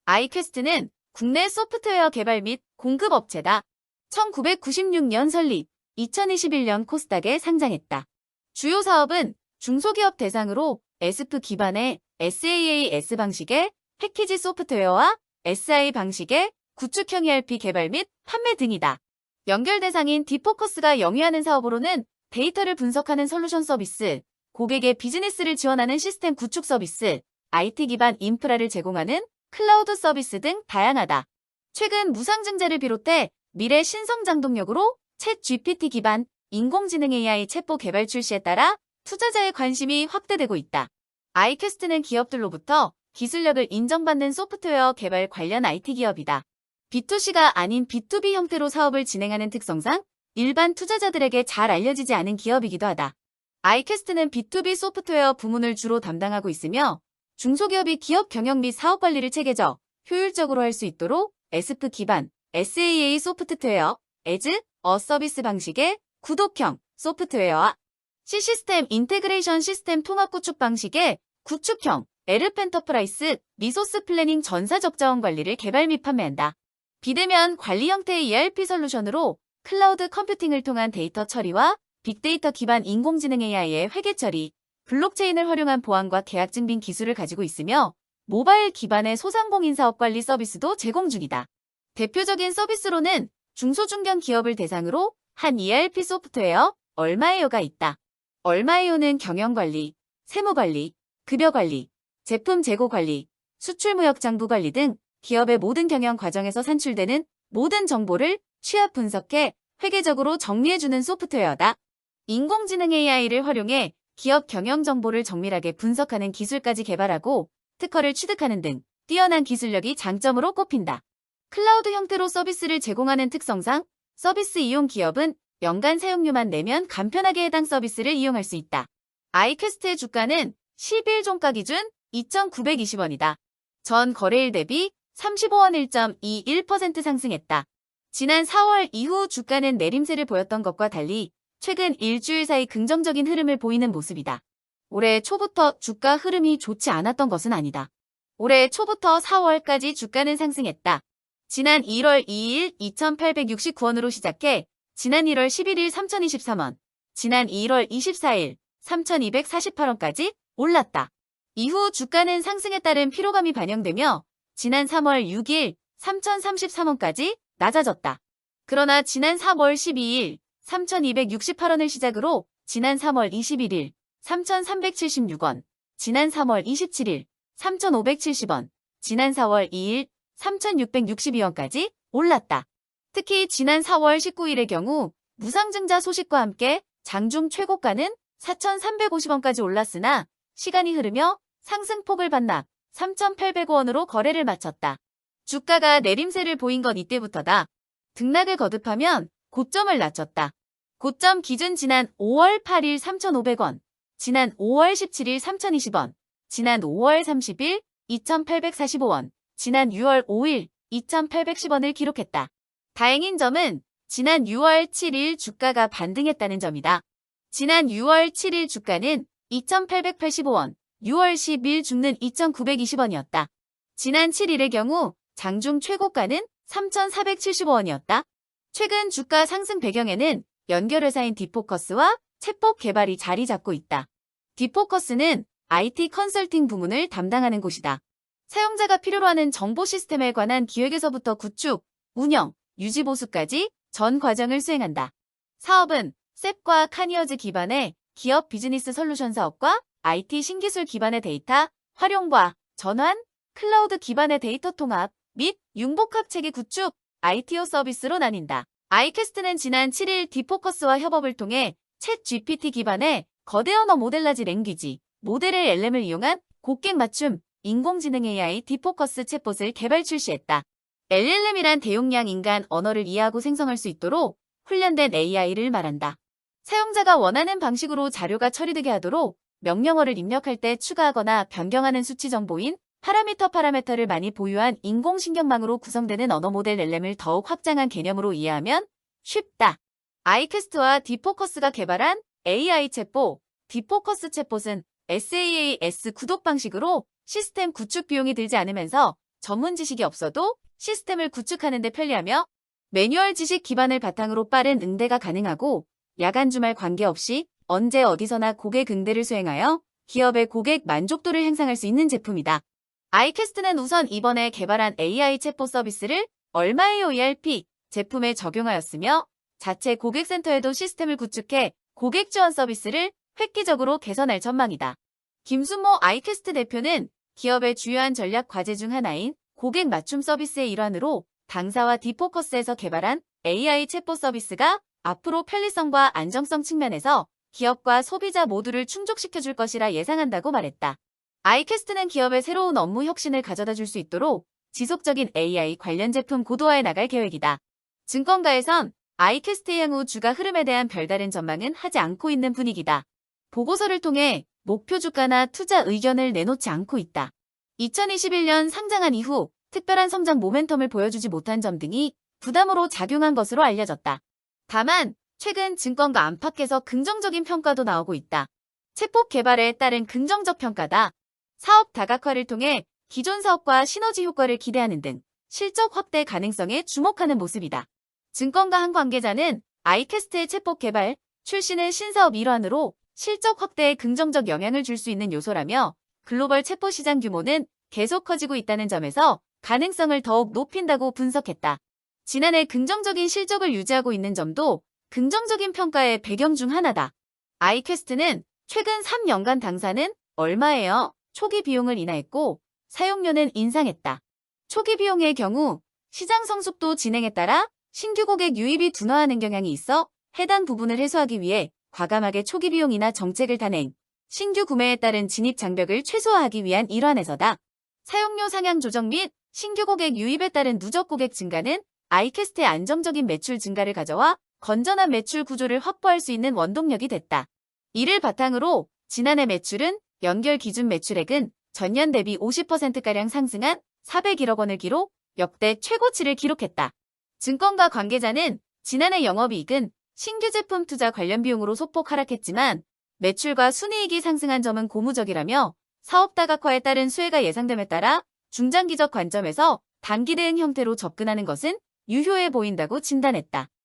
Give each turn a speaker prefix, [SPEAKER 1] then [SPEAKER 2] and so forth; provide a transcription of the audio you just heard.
[SPEAKER 1] 아이퀘스트는 국내 소프트웨어 개발 및 공급 업체다. 1996년 설립, 2021년 코스닥에 상장했다. 주요 사업은 중소기업 대상으로 에스프 기반의 SaaS 방식의 패키지 소프트웨어와 SI 방식의 구축형 ERP 개발 및 판매 등이다. 연결 대상인 디포커스가 영위하는 사업으로는 데이터를 분석하는 솔루션 서비스, 고객의 비즈니스를 지원하는 시스템 구축 서비스, IT 기반 인프라를 제공하는 클라우드 서비스 등 다양하다. 최근 무상증자를 비롯해 미래 신성장동력으로 챗 GPT 기반 인공지능 AI 챗봇 개발 출시에 따라 투자자의 관심이 확대되고 있다. 아이퀘스트는 기업들로부터 기술력을 인정받는 소프트웨어 개발 관련 IT 기업이다. B2C가 아닌 B2B 형태로 사업을 진행하는 특성상 일반 투자자들에게 잘 알려지지 않은 기업이기도 하다. 아이퀘스트는 B2B 소프트웨어 부문을 주로 담당하고 있으며 중소기업이 기업 경영 및 사업 관리를 체계적, 효율적으로 할 수 있도록 에스프 기반 SaaS 소프트웨어, as a 서비스 방식의 구독형 소프트웨어와 C 시스템 인테그레이션 시스템 통합 구축 방식의 구축형 에르펜터프라이스 리소스 플래닝 전사적 자원 관리를 개발 및 판매한다. 비대면 관리 형태의 ERP 솔루션으로 클라우드 컴퓨팅을 통한 데이터 처리와 빅데이터 기반 인공지능 AI의 회계 처리, 블록체인을 활용한 보안과 계약 증빙 기술을 가지고 있으며 모바일 기반의 소상공인 사업 관리 서비스도 제공 중이다. 대표적인 서비스로는 중소중견 기업을 대상으로 한 ERP 소프트웨어 얼마에요가 있다. 얼마에요는 경영관리, 세무관리, 급여관리, 제품 재고관리, 수출무역장부관리 등 기업의 모든 경영 과정에서 산출되는 모든 정보를 취합 분석해 회계적으로 정리해주는 소프트웨어다. 인공지능 AI를 활용해 기업 경영 정보를 정밀하게 분석하는 기술까지 개발하고 특허를 취득하는 등 뛰어난 기술력이 장점으로 꼽힌다. 클라우드 형태로 서비스를 제공하는 특성상 서비스 이용 기업은 연간 사용료만 내면 간편하게 해당 서비스를 이용할 수 있다. 아이퀘스트의 주가는 10일 종가 기준 2,920원이다. 전 거래일 대비 35원 1.21% 상승했다. 지난 4월 이후 주가는 내림세를 보였던 것과 달리 최근 일주일 사이 긍정적인 흐름을 보이는 모습이다. 올해 초부터 주가 흐름이 좋지 않았던 것은 아니다. 올해 초부터 4월까지 주가는 상승했다. 지난 1월 2일 2,869원으로 시작해 지난 1월 11일 3,023원, 지난 1월 24일 3,248원까지 올랐다. 이후 주가는 상승에 따른 피로감이 반영되며 지난 3월 6일 3,033원까지 낮아졌다. 그러나 지난 3월 12일 3,268원을 시작으로 지난 3월 21일 3,376원, 지난 3월 27일 3,570원, 지난 4월 2일 3,662원까지 올랐다. 특히 지난 4월 19일의 경우 무상증자 소식과 함께 장중 최고가는 4,350원까지 올랐으나 시간이 흐르며 상승폭을 반납 3,800원으로 거래를 마쳤다. 주가가 내림세를 보인 건 이때부터다. 등락을 거듭하면 고점을 낮췄다. 고점 기준 지난 5월 8일 3,500원, 지난 5월 17일 3,020원, 지난 5월 30일 2,845원, 지난 6월 5일 2,810원을 기록했다. 다행인 점은 지난 6월 7일 주가가 반등했다는 점이다. 지난 6월 7일 주가는 2,885원, 6월 10일 중는 2,920원이었다. 지난 7일의 경우 장중 최고가는 3,475원이었다. 최근 주가 상승 배경에는 연결회사인 디포커스와 챗봇 개발이 자리 잡고 있다. 디포커스는 IT 컨설팅 부문을 담당하는 곳이다. 사용자가 필요로 하는 정보 시스템에 관한 기획에서부터 구축, 운영, 유지 보수까지 전 과정을 수행한다. 사업은 셉과 카니어즈 기반의 기업 비즈니스 솔루션 사업과 IT 신기술 기반의 데이터 활용과 전환, 클라우드 기반의 데이터 통합 및 융복합 체계 구축, ITO 서비스로 나뉜다. 아이퀘스트는 지난 7일 디포커스와 협업을 통해 챗 GPT 기반의 거대 언어 모델라지 랭귀지, 모델 LLM을 이용한 고객 맞춤, 인공지능 AI 디포커스 챗봇을 개발 출시했다. LLM이란 대용량 인간 언어를 이해하고 생성할 수 있도록 훈련된 AI를 말한다. 사용자가 원하는 방식으로 자료가 처리되게 하도록 명령어를 입력할 때 추가하거나 변경하는 수치 정보인 파라미터를 많이 보유한 인공신경망으로 구성되는 언어 모델 LLM을 더욱 확장한 개념으로 이해하면 쉽다. 아이퀘스트와 디포커스가 개발한 AI 챗봇, 디포커스 챗봇은 SaaS 구독 방식으로 시스템 구축 비용이 들지 않으면서 전문 지식이 없어도 시스템을 구축하는 데 편리하며 매뉴얼 지식 기반을 바탕으로 빠른 응대가 가능하고 야간 주말 관계없이 언제 어디서나 고객 응대를 수행하여 기업의 고객 만족도를 향상할 수 있는 제품이다. 아이캐스트는 우선 이번에 개발한 AI 챗봇 서비스를 얼마에요 ERP 제품에 적용하였으며 자체 고객센터에도 시스템을 구축해 고객 지원 서비스를 획기적으로 개선할 전망이다. 김순모 아이캐스트 대표는 기업의 주요한 전략 과제 중 하나인 고객 맞춤 서비스의 일환으로 당사와 디포커스에서 개발한 AI 챗봇 서비스가 앞으로 편리성과 안정성 측면에서 기업과 소비자 모두를 충족시켜줄 것이라 예상한다고 말했다. 아이캐스트는 기업의 새로운 업무 혁신을 가져다 줄 수 있도록 지속적인 AI 관련 제품 고도화해 나갈 계획이다. 증권가에선 아이캐스트의 향후 주가 흐름에 대한 별다른 전망은 하지 않고 있는 분위기다. 보고서를 통해 목표 주가나 투자 의견을 내놓지 않고 있다. 2021년 상장한 이후 특별한 성장 모멘텀을 보여주지 못한 점 등이 부담으로 작용한 것으로 알려졌다. 다만 최근 증권가 안팎에서 긍정적인 평가도 나오고 있다. 챗봇 개발에 따른 긍정적 평가다. 사업 다각화를 통해 기존 사업과 시너지 효과를 기대하는 등 실적 확대 가능성에 주목하는 모습이다. 증권가 한 관계자는 아이캐스트의 챗봇 개발, 출시는 신사업 일환으로 실적 확대에 긍정적 영향을 줄 수 있는 요소라며 글로벌 챗봇 시장 규모는 계속 커지고 있다는 점에서 가능성을 더욱 높인다고 분석했다. 지난해 긍정적인 실적을 유지하고 있는 점도 긍정적인 평가의 배경 중 하나다. 아이캐스트는 최근 3년간 당사는 얼마에요? 초기 비용을 인하했고 사용료는 인상했다. 초기 비용의 경우 시장 성숙도 진행에 따라 신규 고객 유입이 둔화하는 경향이 있어 해당 부분을 해소하기 위해 과감하게 초기 비용 인하 정책을 단행, 신규 구매에 따른 진입 장벽을 최소화하기 위한 일환에서다. 사용료 상향 조정 및 신규 고객 유입에 따른 누적 고객 증가는 아이캐스트의 안정적인 매출 증가를 가져와 건전한 매출 구조를 확보할 수 있는 원동력이 됐다. 이를 바탕으로 지난해 매출은 연결 기준 매출액은 전년 대비 50%가량 상승한 401억 원을 기록, 역대 최고치를 기록했다. 증권가 관계자는 지난해 영업이익은 신규 제품 투자 관련 비용으로 소폭 하락했지만 매출과 순이익이 상승한 점은 고무적이라며 사업 다각화에 따른 수혜가 예상됨에 따라 중장기적 관점에서 단기 대응 형태로 접근하는 것은 유효해 보인다고 진단했다.